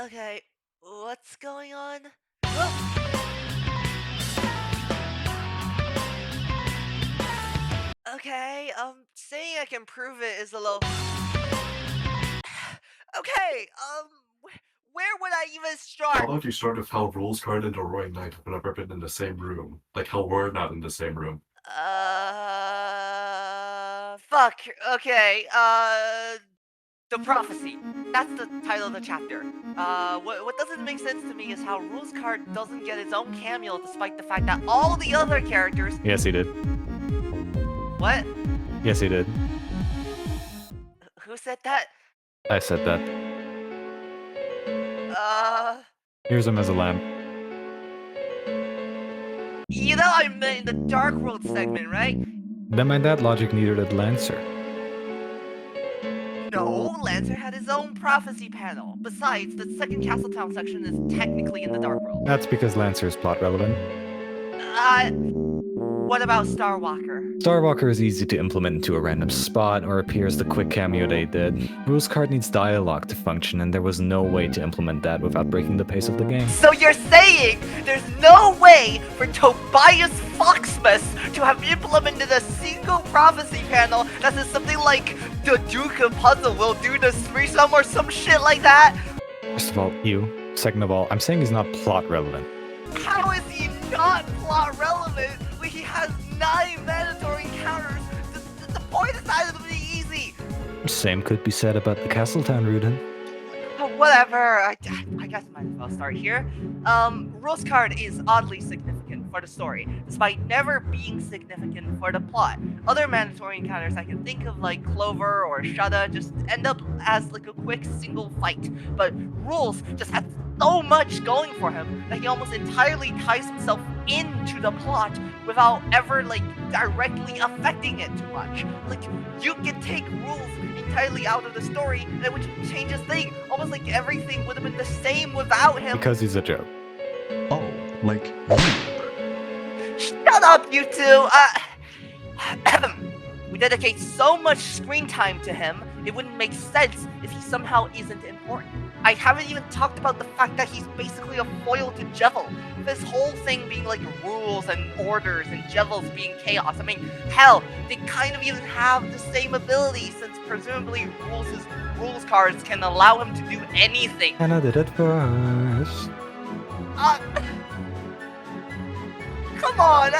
Okay, what's going on? Whoa, okay, saying I can prove it is a little. Okay, where would I even How start? about you start with how Rouxls Kaard and the Roaring Knight have never been in the same room? Like how we're not in the same room. Fuck. Okay, the prophecy. That's the title of the chapter. What doesn't make sense to me is how Rouxls Kaard doesn't get its own cameo despite the fact that all the other characters. Yes, he did. What? Yes, he did. Who said that? I said that. Uh. Here's him as a lamb. I'm in the Dark World segment, right? Then by that logic, neither did Lancer. No, Lancer had his own prophecy panel. Besides, the second Castletown section is technically in the Dark World. That's because Lancer is plot relevant. What about Starwalker? Starwalker is easy to implement into a random spot, or appears the quick cameo they did. Rouxls Kaard needs dialogue to function, and there was no way to implement that without breaking the pace of the game. So you're saying there's no way for Tobias Foxmas to have implemented a single prophecy panel that says something like the Duke of Puzzle will do the threesome or some shit like that? First of all, you. Second of all, I'm saying he's not plot relevant. How is he not plot relevant when he has 9 mandatory encounters? The point is that it'll be easy. Same could be said about the Castletown Rudin. Whatever, I guess I might as well start here. Rouxls Kaard is oddly significant for the story, despite never being significant for the plot. Other mandatory encounters I can think of, like Clover or Shada, just end up as like a quick single fight. But Rouxls just has so much going for him that he almost entirely ties himself into the plot without ever like directly affecting it too much. Like you can take Rouxls entirely out of the story and it would change his thing. Almost like everything would have been the same without him. Because he's a joke. Oh, like you. Shut up, you two! We dedicate so much screen time to him, it wouldn't make sense if he somehow isn't important. I haven't even talked about the fact that he's basically a foil to Jevil. This whole thing being like rules and orders and Jevil's being chaos. I mean, hell, they kind of even have the same ability since presumably Rouxls Kaards can allow him to do anything. And I did it first. Come on!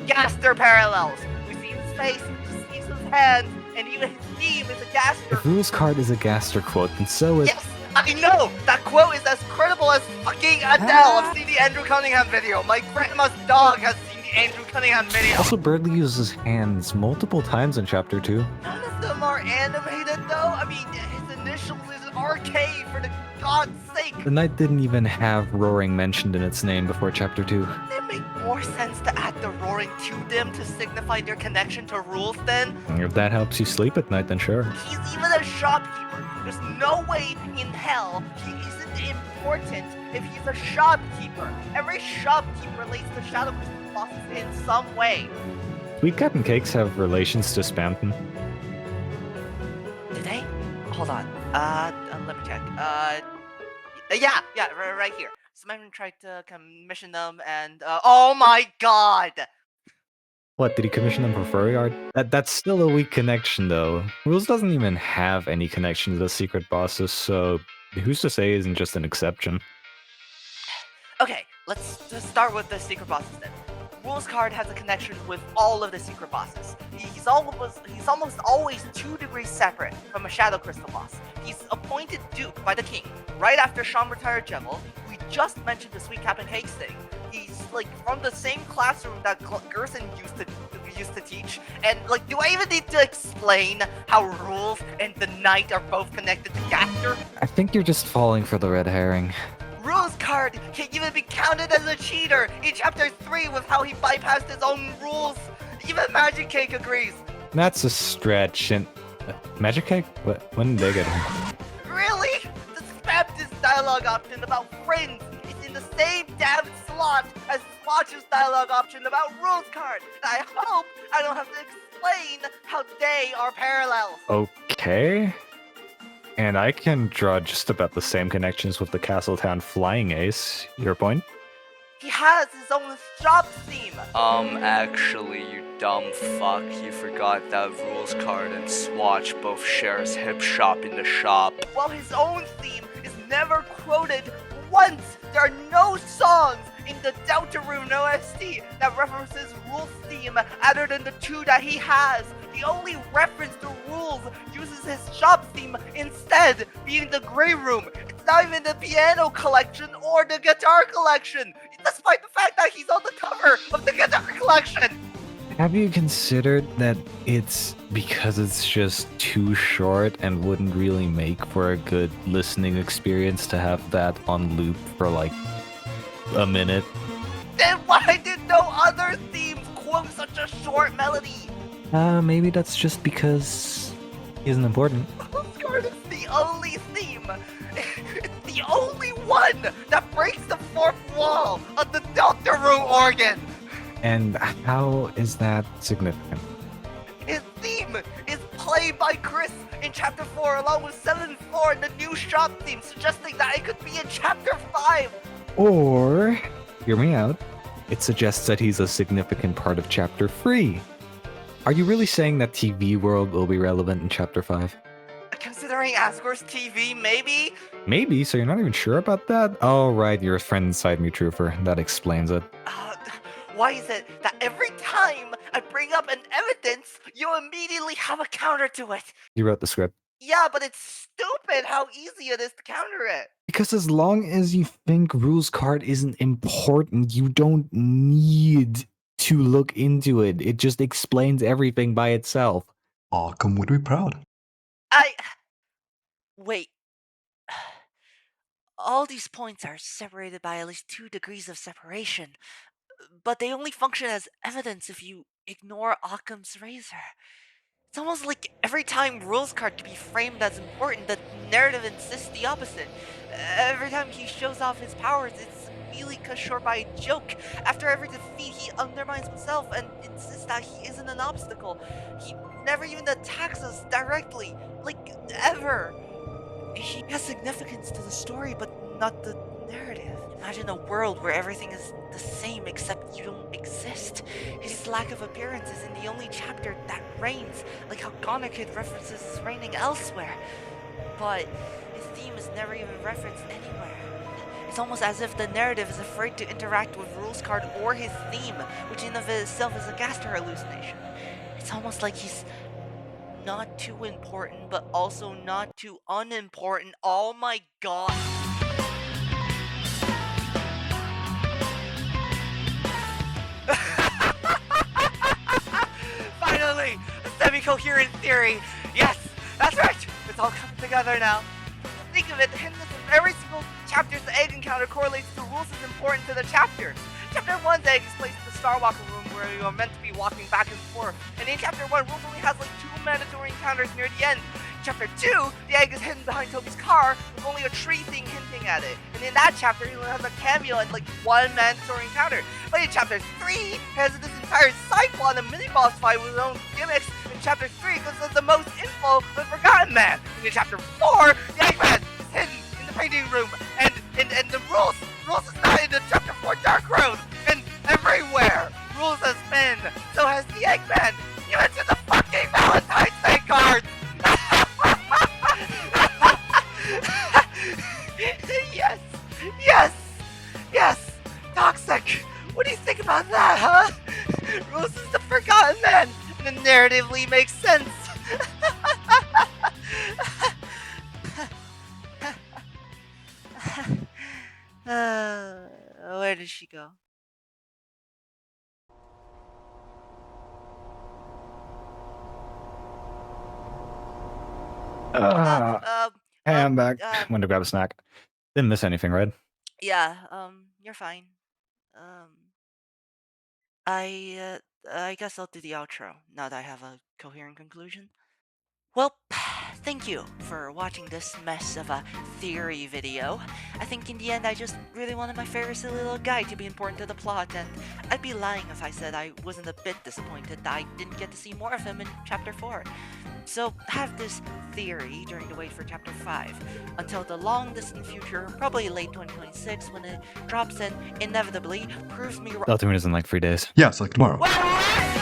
Gaster parallels. We see his face, we see his hands, and even his theme is a Gaster. If Rouxls Kaard is a Gaster quote, then so is... Yes, I know! That quote is as credible as fucking Adele. I've seen the Andrew Cunningham video. My grandma's dog has seen the Andrew Cunningham video. Also, Birdley uses hands multiple times in Chapter 2. None of them are animated though. I mean, his initials is RK for the God's sake. The Knight didn't even have Roaring mentioned in its name before Chapter 2. It make more sense to add the roaring to them to signify their connection to Rouxls then. If that helps you sleep at night, then sure. He's even a shopkeeper. There's no way in hell he isn't important if he's a shopkeeper. Every shopkeeper relates to Shadow Crystal bosses in some way. Sweet Captain Cakes have relations to Spamton. Do they? Hold on. Let me check. Yeah, right here. Someone tried to commission them and, oh my god! What, did he commission them for furry art? That's still a weak connection, though. Rouxls doesn't even have any connection to the secret bosses, so who's to say isn't just an exception? Okay, let's just start with the secret bosses then. Rouxls Kaard has a connection with all of the secret bosses. He's almost always 2 degrees separate from a Shadow Crystal boss. He's appointed Duke by the King right after Sean retired Jevil. We just mentioned the Sweet Cap and Cakes thing. He's like from the same classroom that Gerson used to teach. And like, do I even need to explain how Rouxls and the Knight are both connected to Gaster? I think you're just falling for the red herring. Rouxls Kaard can even be counted as a cheater in Chapter 3 with how he bypassed his own rules. Even Magic Cake agrees. That's a stretch, and... Magic Cake? When did they get him? Really? The Baptist dialogue option about friends is in the same damn slot as Squatch's dialogue option about Rouxls Kaard. I hope I don't have to explain how they are parallels. Okay. And I can draw just about the same connections with the Castletown Flying Ace. Your point? He has his own shop theme. Actually, you dumb fuck, you forgot that Rouxls Kaard and Swatch both shares hip shop in the shop. While his own theme is never quoted once. There are no songs in the Deltarune OST that references Rouxls' theme other than the two that he has. The only reference to Rouxls uses his shop theme instead, being the Grey Room. It's not even the piano collection or the guitar collection, despite the fact that he's on the cover of the guitar collection. Have you considered that it's because it's just too short and wouldn't really make for a good listening experience to have that on loop for like a minute? Then why did no other themes quote such a short melody? Maybe that's just because he isn't important. Rouxls Kaard is the only theme. It's the only one that breaks the fourth wall of the Deltarune organ. And how is that significant? His theme is played by Chris in Chapter 4 along with 7-4 in the new shop theme, suggesting that it could be in Chapter 5. Or, hear me out, it suggests that he's a significant part of Chapter 3. Are you really saying that TV World will be relevant in Chapter 5? Considering Asgore's TV, maybe? Maybe, so you're not even sure about that? Oh, right, you're a friend inside me, Trooper. That explains it. Why is it that every time I bring up an evidence, you immediately have a counter to it? You wrote the script. Yeah, but it's stupid how easy it is to counter it. Because as long as you think Rouxls Kaard isn't important, you don't need to look into it. It just explains everything by itself. Arkham would be proud. Wait. All these points are separated by at least 2 degrees of separation, but they only function as evidence if you ignore Occam's razor. It's almost like every time Rouxls Kaard can be framed as important, the narrative insists the opposite. Every time he shows off his powers, it's immediately cut short by a joke. After every defeat, he undermines himself and insists that he isn't an obstacle. He never even attacks us directly, like, ever. He has significance to the story, but not the narrative. Imagine a world where everything is the same except you don't exist. His lack of appearance is in the only chapter that reigns, like how Gonakid references his reigning elsewhere. But his theme is never even referenced anywhere. It's almost as if the narrative is afraid to interact with Rouxls Kaard or his theme, which in of itself is a Gaster hallucination. It's almost like he's not too important, but also not too unimportant. Oh my god. Finally, a semi-coherent theory. Yes, that's right. It's all coming together now. Think of it, the hindness of every single chapter's egg encounter correlates to rules as important to the chapter. Chapter 1's egg is placed in the Starwalker room where you are meant to be walking back and forth. And in Chapter 1, Rules only has like 2 mandatory encounters near the end. In Chapter 2, the egg is hidden behind Toby's car with only a tree thing hinting at it. And in that chapter, he only has a cameo and like 1 mandatory encounter. But in Chapter 3, he has this entire side plot and a mini-boss fight with his own gimmicks. In Chapter 3, because of the most info with Forgotten Man. And in Chapter 4, the Eggman is hidden in the painting room. And the Rules is not in the Chapter 4 Dark Road. And everywhere Rules has been, so has the Eggman, even to the fucking Valentine's Day cards! Yes! Toxic! What do you think about that, huh? Rules is the Forgotten Man, and it narratively makes sense! Where did she go? Hey, I'm back. Went to grab a snack. Didn't miss anything, right? Yeah, you're fine. I guess I'll do the outro now that I have a coherent conclusion. Well, thank you for watching this mess of a theory video. I think in the end I just really wanted my very silly little guy to be important to the plot, and I'd be lying if I said I wasn't a bit disappointed that I didn't get to see more of him in Chapter 4. So have this theory during the wait for Chapter 5, until the long distant future, probably late 2026, when it drops and inevitably proves me wrong. Deltarune is in like 3 days. Yeah, it's like tomorrow. Well,